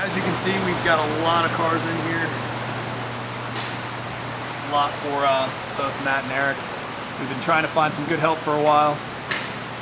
As you can see, we've got a lot of cars in here. A lot for both Matt and Eric. We've been trying to find some good help for a while,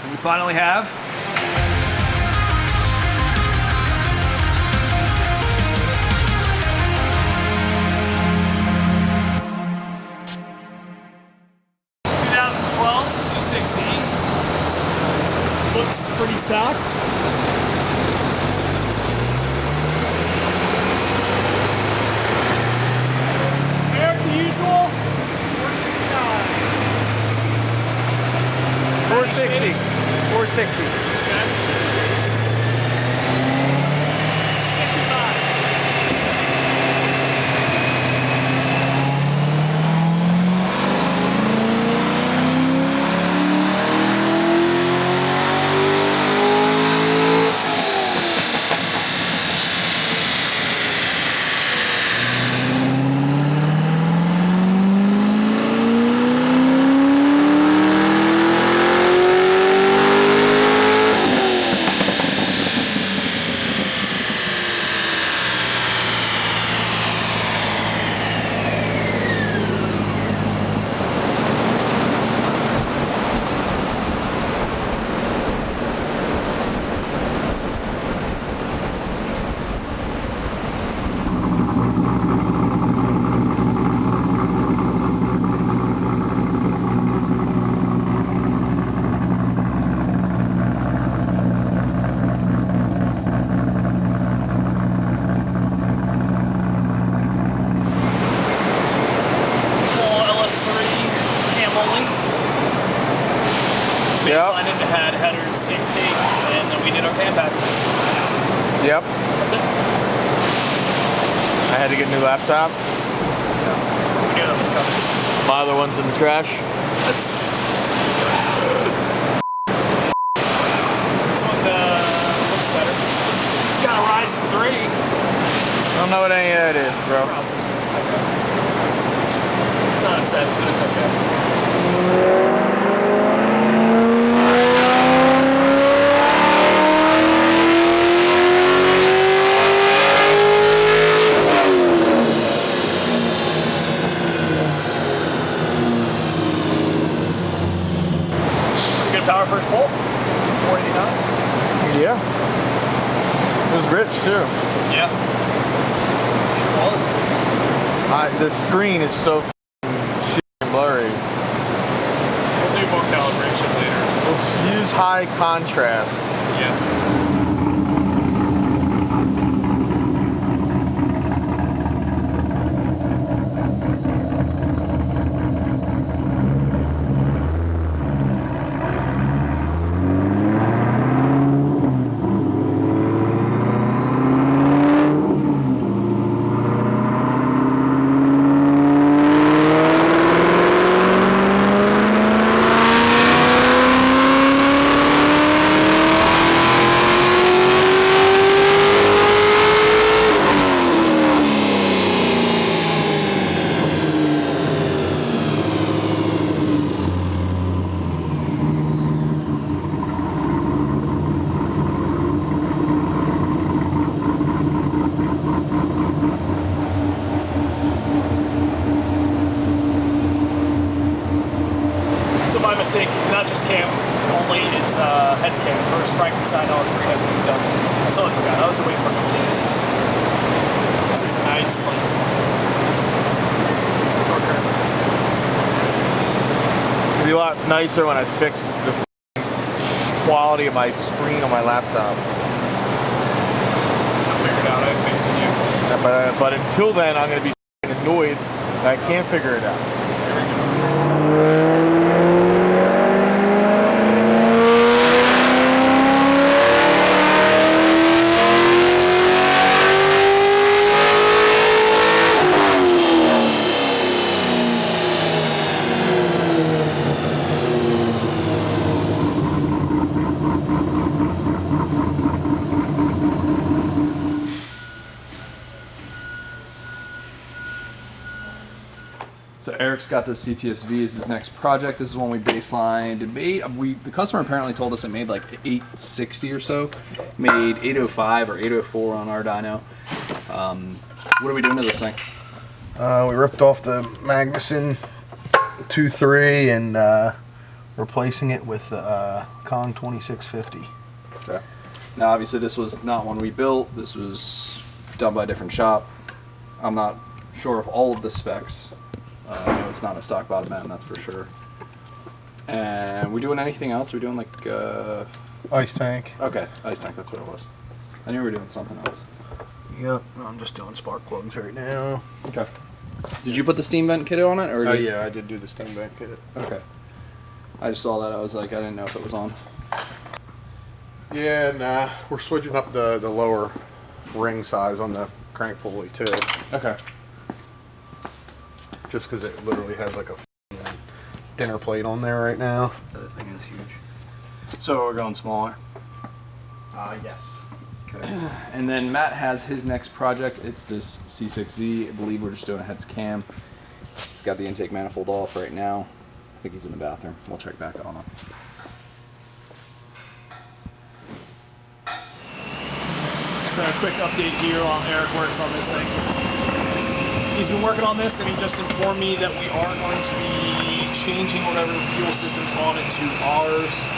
and we finally have. 2012 C6 E. Looks pretty stock. Usual 460. 460. Baseline into headers, intake, and then we did our cam pack. Yep. That's it. I had to get a new laptop. Yeah. We knew that was coming. My other one's in the trash. This one looks better. It's got a Ryzen 3. I don't know what any of that is, bro. Processor. It's okay. It's not a 7, but it's okay. Power first pull, 489. Yeah. It was rich too. Yeah. Sure was. The screen is so blurry. We'll do more calibration later. So. Let's use high contrast. Yeah. My mistake, not just cam only, it's heads cam. First Frankenstein LS3 heads we've done. I totally forgot. I was away for a couple days. This is a nice, like, torque curve. It'd be a lot nicer when I fix the quality of my screen on my laptop. I'll figure it out. I have faith in you. Yeah, but until then, I'm going to be annoyed that I can't figure it out. Here we go. So Eric's got this CTS-V as his next project. This is one we baselined. It made, the customer apparently told us it made like 860 or so. Made 805 or 804 on our dyno. What are we doing to this thing? We ripped off the Magnuson 2.3 and replacing it with the Kong 2650. Okay. Now, obviously, this was not one we built. This was done by a different shop. I'm not sure of all of the specs. I know it's not a stock bottom end, that's for sure. And we doing anything else? We're doing like Ice tank. okay, ice tank. That's what it was. I knew we were doing something else. Yep, I'm just doing spark plugs right now. Okay. Did you put the steam vent kit on it, or? Oh yeah, I did do the steam vent kit. Okay. I just saw that. I was like, I didn't know if it was on. Yeah, nah, we're switching up the lower ring size on the crank pulley too. Okay. Just because it literally has like a dinner plate on there right now. That thing is huge. So we're going smaller. Yes. Okay. And then Matt has his next project. It's this C6Z. I believe we're just doing a heads cam. He's got the intake manifold off right now. I think he's in the bathroom. We'll check back on him. So a quick update here while Eric works on this thing. He's been working on this and he just informed me that we are going to be changing whatever fuel system's on it to ours.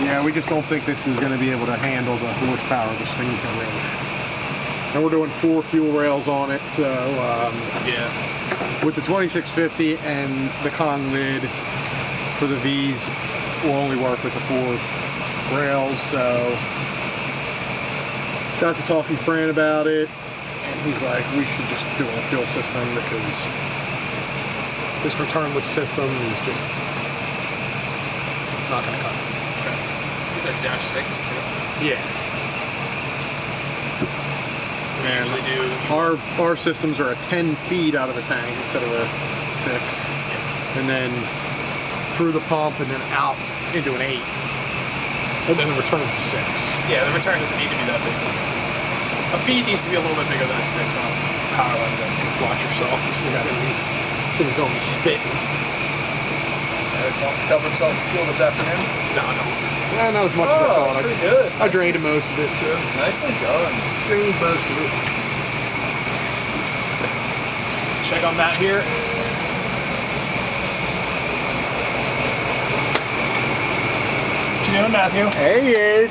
Yeah, we just don't think this is going to be able to handle the horsepower this thing can range. And we're doing 4 fuel rails on it, so Yeah. with the 2650 and the con lid for the V's will only work with the 4 rails, so got to talking to Fran about it, and he's like, we should just do a fuel system because this returnless system is just not going to cut it. Is that -6 too? Yeah. So we usually do. Our systems are a 10 feed out of the tank instead of a 6, and then through the pump and then out into an 8, and then the return to 6. Yeah, the return doesn't need to be that big. A feed needs to be a little bit bigger than a 6 on power like this. Watch yourself. This thing's going to be spitting. Eric wants to cover himself in fuel this afternoon. No. Not as much as I Oh, thought. that's pretty good. I drained most of it, too. Nicely done. Drained most of it. Check on Matt here. What you doing, Matthew? There he is.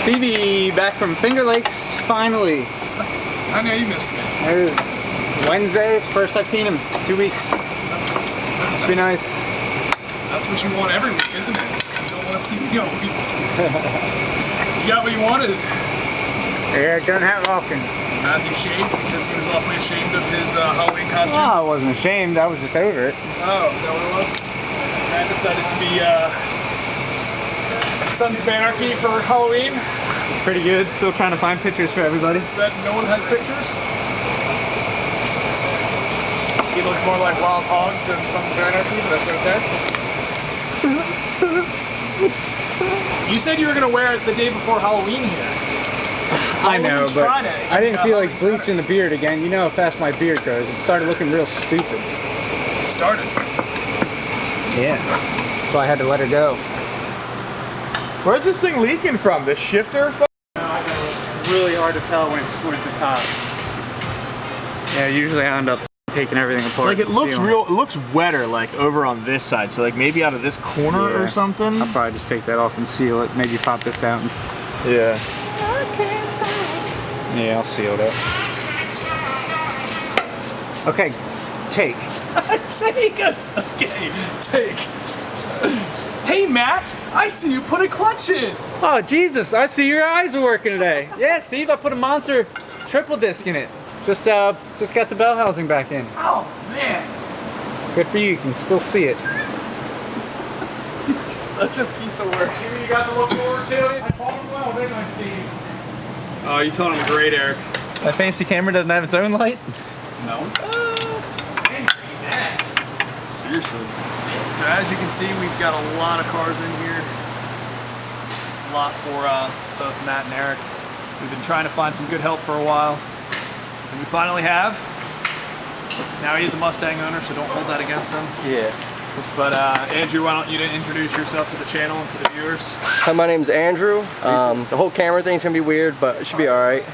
Stevie, back from Finger Lakes, finally. I know you missed me. There's Wednesday, it's the first I've seen him. 2 weeks. That's It's been nice. That's what you want every week, isn't it? You don't want to see me all week. You got what you wanted. Yeah, it doesn't happen often. Matthew shaved because he was awfully ashamed of his Halloween costume. Oh, I wasn't ashamed, I was just over it. Oh, is that what it was? Matt decided to be Sons of Anarchy for Halloween. Pretty good, still trying to find pictures for everybody. So that no one has pictures. You look more like Wild Hogs than Sons of Anarchy, but that's okay. You said you were going to wear it the day before Halloween here. I know, Halloween's but Friday. I didn't feel like Halloween bleaching the beard again. You know how fast my beard grows. It started looking real stupid. Saturday. Started. Yeah. So I had to let her go. Where's this thing leaking from? The shifter? It's really hard to tell when it's the top. Yeah, usually I end up taking everything apart. Like it looks sealing real, it looks wetter like over on this side. So like maybe out of this corner Yeah. or something. I'll probably just take that off and seal it. Maybe pop this out. And, Yeah. yeah, I'll seal it. Okay, take. Take us. Okay, take. Hey, Matt. I see you put a clutch in. Oh, Jesus, I see your eyes are working today. Yeah, Steve, I put a Monster triple disc in it. Just got the bell housing back in. Oh, man. Good for you can still see it. Such a piece of work. You got to look forward to it. I called him well, didn't I, Steve? Oh, you told him great, Eric. That fancy camera doesn't have its own light? No. Seriously. So as you can see, we've got a lot of cars in here. A lot for both Matt and Eric. We've been trying to find some good help for a while. And we finally have. Now he is a Mustang owner, so don't hold that against him. Yeah. But Andrew, why don't you introduce yourself to the channel and to the viewers? Hi, my name's Andrew. The whole camera thing's gonna be weird, but it should be alright.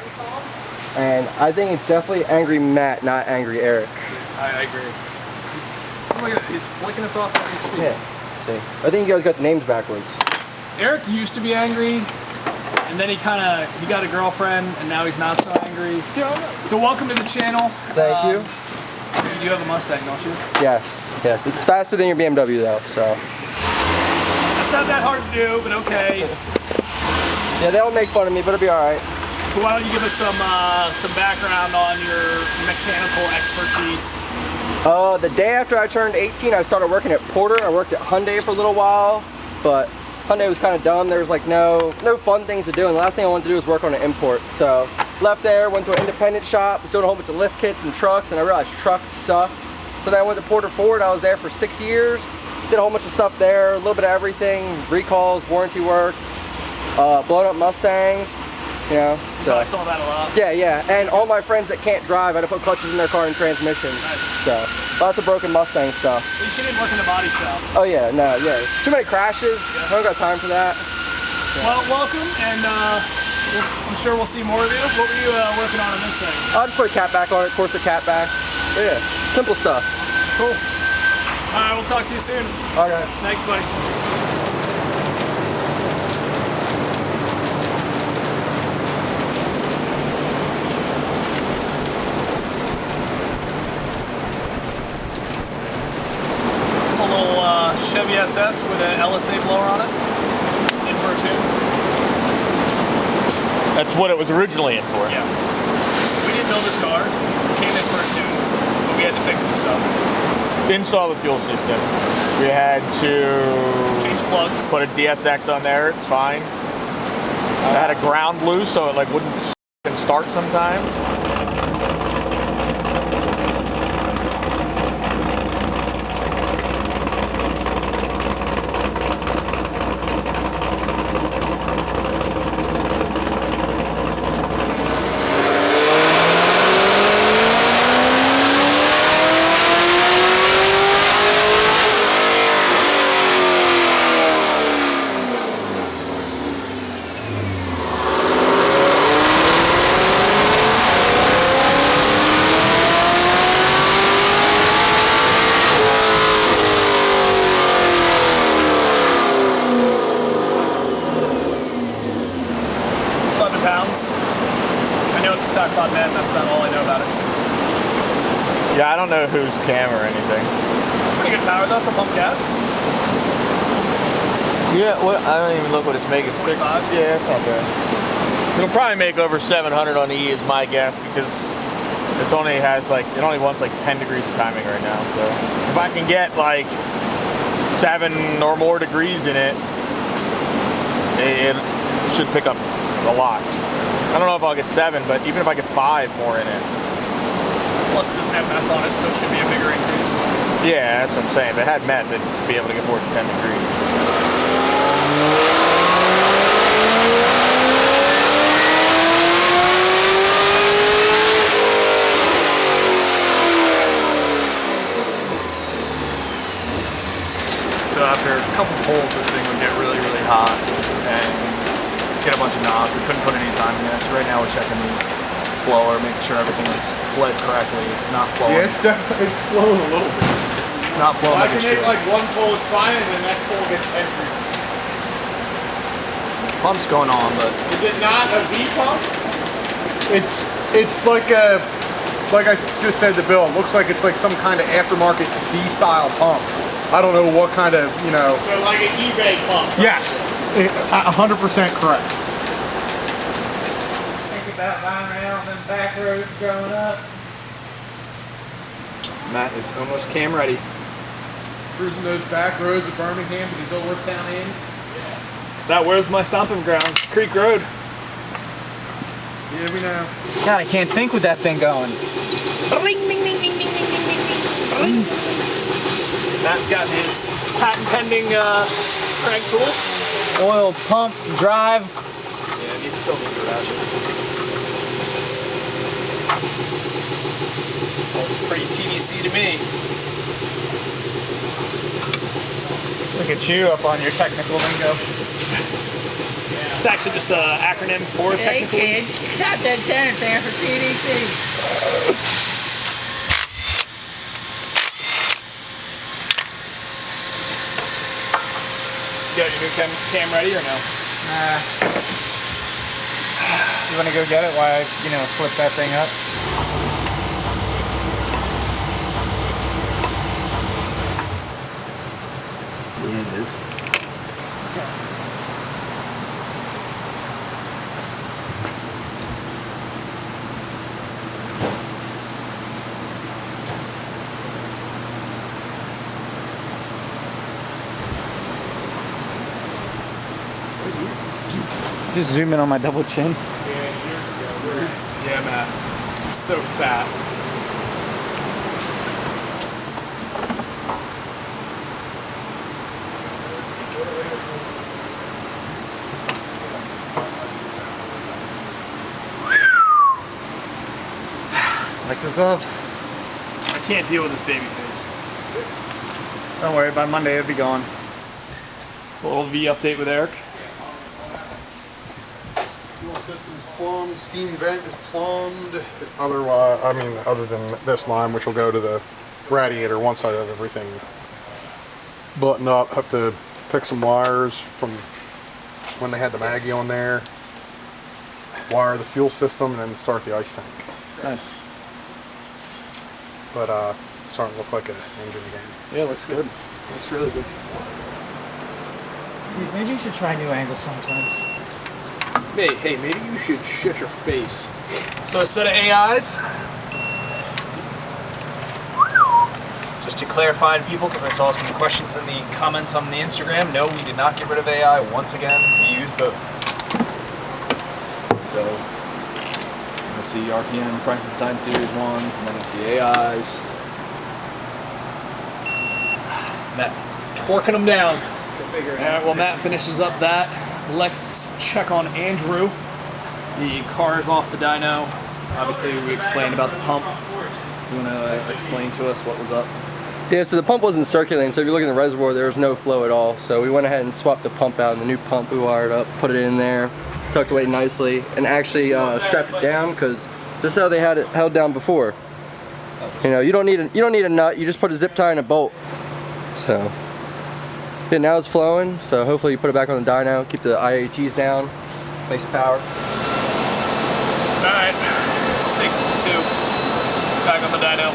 And I think it's definitely Angry Matt, not Angry Eric. I agree. He's flicking us off as we speak. Yeah, see. I think you guys got the names backwards. Eric used to be angry, and then he got a girlfriend, and now he's not so angry. So welcome to the channel. Thank you. You do have a Mustang, don't you? Yes, yes. It's faster than your BMW though, so. That's not that hard to do, but okay. Yeah, they'll make fun of me, but it'll be alright. So why don't you give us some background on your mechanical expertise? The day after I turned 18, I started working at Porter. I worked at Hyundai for a little while, but Hyundai was kind of dumb. There was like no fun things to do, and the last thing I wanted to do was work on an import. So left there, went to an independent shop, was doing a whole bunch of lift kits and trucks, and I realized trucks suck. So then I went to Porter Ford. I was there for 6 years, did a whole bunch of stuff there, a little bit of everything, recalls, warranty work, blown up Mustangs, you know. So I saw that a lot. yeah, and all my friends that can't drive, I had to put clutches in their car and transmissions. Nice. So lots of broken Mustang stuff. At least you didn't work in the body shop. Oh yeah, no, yeah. Too many crashes. I don't got time for that. Well, welcome, and I'm sure we'll see more of you. What were you working on this thing? I'll just put a cat back on it, course the cat back. Yeah, simple stuff. Cool. All right, we'll talk to you soon. All right. Thanks, buddy. It's a little Chevy SS with an LSA blower on it. In for a tune. That's what it was originally in for. Yeah. We didn't build this car. It came in for a tune, but we had to fix some stuff. Install the fuel system. We had to Change plugs. put a DSX on there. It's fine. I had a ground loose, so it like wouldn't start sometimes. I know it's stock pod man, that's about all I know about it. Yeah, I don't know whose cam or anything. It's pretty good power though for pump gas. Yeah, what? I don't even look what it's making. 625? Yeah, it's not bad. It'll probably make over 700 on E is my guess, because it only wants like 10 degrees of timing right now. So if I can get like 7 or more degrees in it, it should pick up a lot. I don't know if I'll get 7, but even if I get 5 more in it. Plus it doesn't have meth on it, so it should be a bigger increase. Yeah, that's what I'm saying. If it had meth, it'd be able to get more than 10 degrees. So after a couple pulls, this thing would get really, really hot and get a bunch of knock. We couldn't put any timing in it, so right now we're checking the blower, making sure everything is bled correctly. It's not flowing. Yeah, it's flowing a little bit. It's not flowing like it should. Like one pull is fine, and then that pull gets angry. Pump's going on, but Is it not a V pump? It's like a, like I just said to Bill, it looks like it's like some kind of aftermarket V-style pump. I don't know what kind of, you know. So like an eBay pump. Yes, 100% correct. Think about buying around them back roads growing up. Matt is almost cam ready. Cruising those back roads of Birmingham with the Town Inn. That where's my stomping grounds? Creek Road. Yeah, we know. God, I can't think with that thing going. Matt's got his patent pending crank tool. Oil pump, drive. Yeah, he still needs a ratchet. Looks pretty TDC to me. Look at you up on your technical lingo. It's actually just an acronym for Hey technical. kid, got that tenor there for CDC. You got your new cam ready or no? Nah. You wanna go get it while I, flip that thing up? Yeah, it is. Just zoom in on my double chin. Yeah, man. It's just so fat. Like the glove. I can't deal with this baby face. Don't worry, by Monday it'll be gone. It's a little V update with Eric. Fuel system's plumbed, steam vent is plumbed. Otherwise, I mean, other than this line, which will go to the radiator, one side of everything button up. Have to fix some wires from when they had the Maggie on there. Wire the fuel system and then start the ice tank. Nice. But starting to look like an engine again. Yeah, it looks good. Looks really good. Dude, maybe you should try new angles sometimes. Hey, maybe you should shut your face. So a set of AIs. Just to clarify to people, because I saw some questions in the comments on the Instagram, no, we did not get rid of AI. Once again, we use both. So you'll see RPM Frankenstein Series 1s, and then you'll see AIs. Matt torquing them down. Alright, well Matt finishes up that. Let's check on Andrew. The car is off the dyno. Obviously we explained about the pump. You want to explain to us what was up? Yeah, so the pump wasn't circulating, so if you look in the reservoir, there was no flow at all. So we went ahead and swapped the pump out, and the new pump we wired up, put it in there, tucked away nicely, and actually strapped it down, because this is how they had it held down before. You know, you don't need a nut, you just put a zip tie and a bolt. So yeah, now it's flowing, so hopefully you put it back on the dyno, keep the IATs down, makes power. Alright, take 2. Back on the dyno.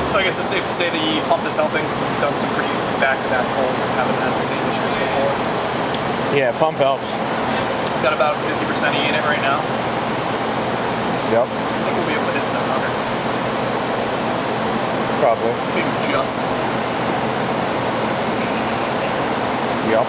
So I guess it's safe to say the pump is helping. We've done some pretty back-to-back pulls and haven't had the same issues before. Yeah, pump helps. We've got about 50% in it right now. Yep, I think we'll be able to hit 700. probably. Maybe just. Yep.